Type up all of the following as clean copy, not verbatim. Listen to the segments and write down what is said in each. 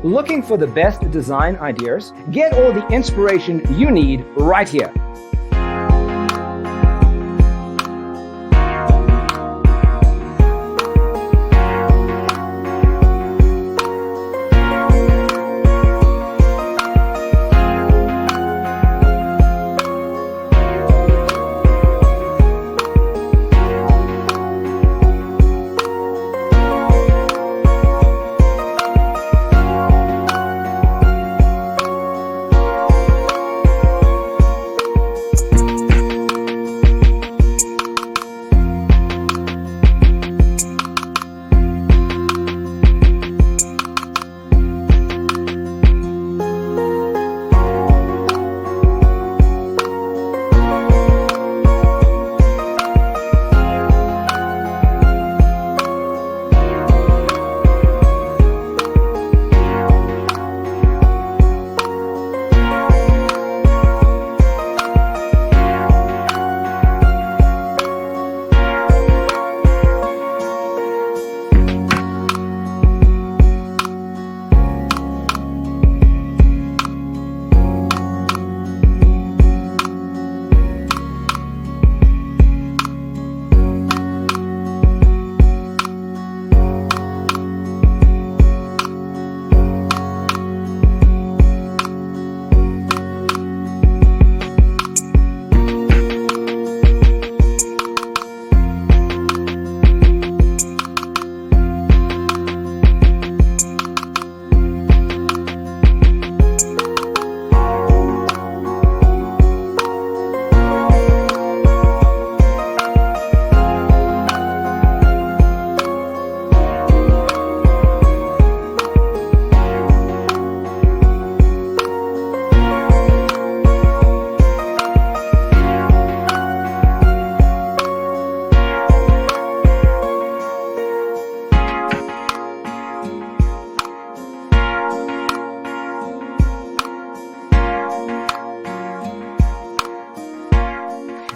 Looking for the best design ideas? Get all the inspiration you need right here.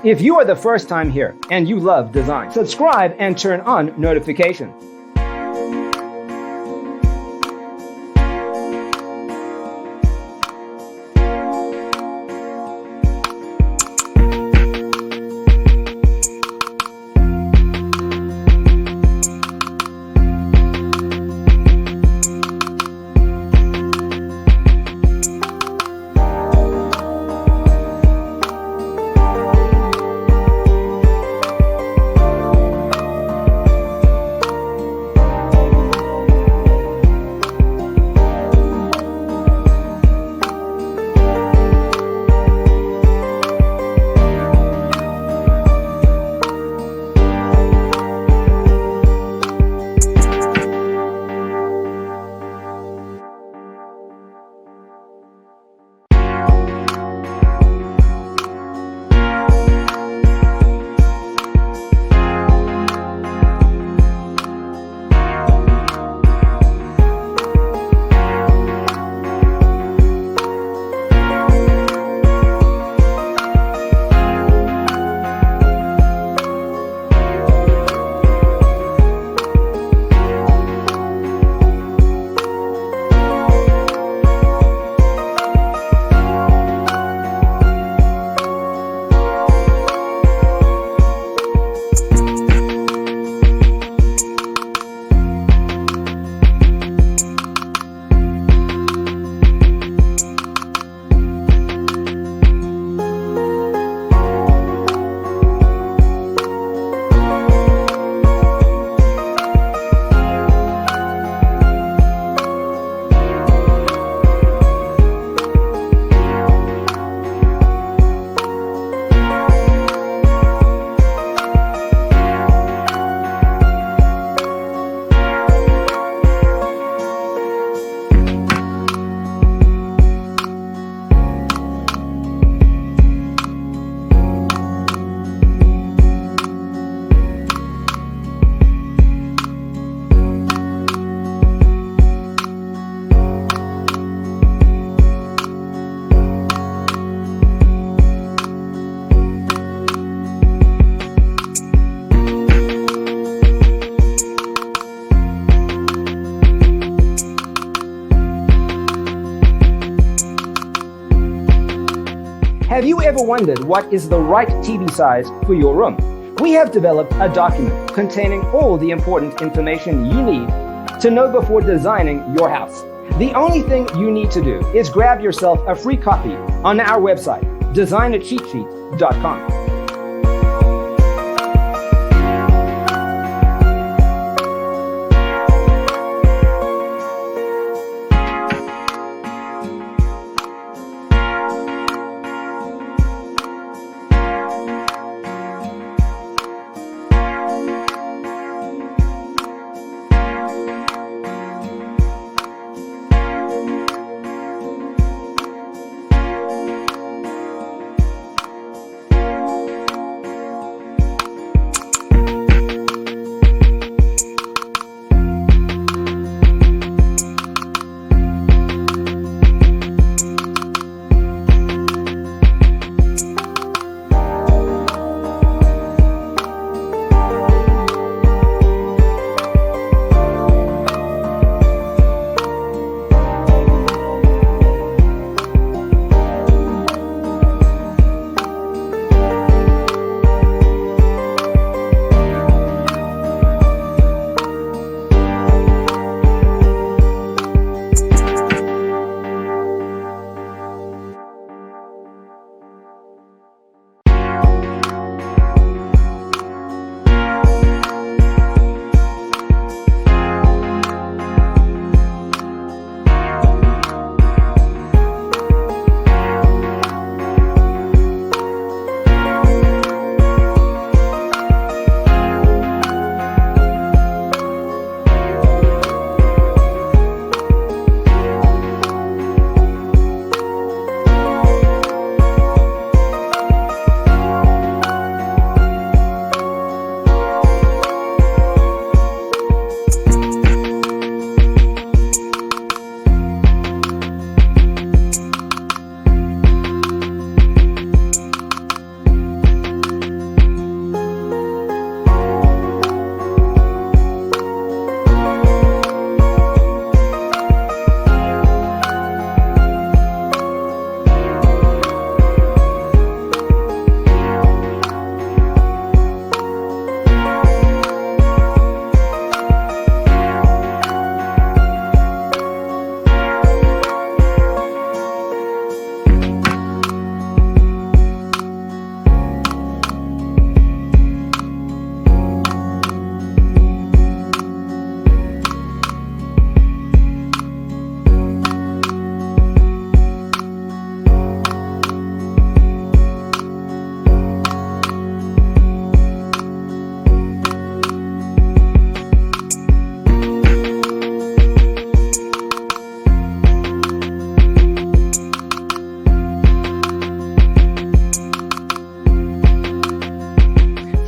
If you are the first time here and you love design, subscribe and turn on notifications. Have you ever wondered what is the right TV size for your room? We have developed a document containing all the important information you need to know before designing your house. The only thing you need to do is grab yourself a free copy on our website, designercheatsheet.com.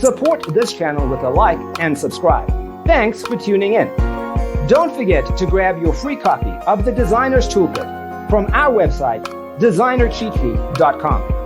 Support this channel with a like and subscribe. Thanks for tuning in. Don't forget to grab your free copy of the Designer's Toolkit from our website, designercheatsheet.com.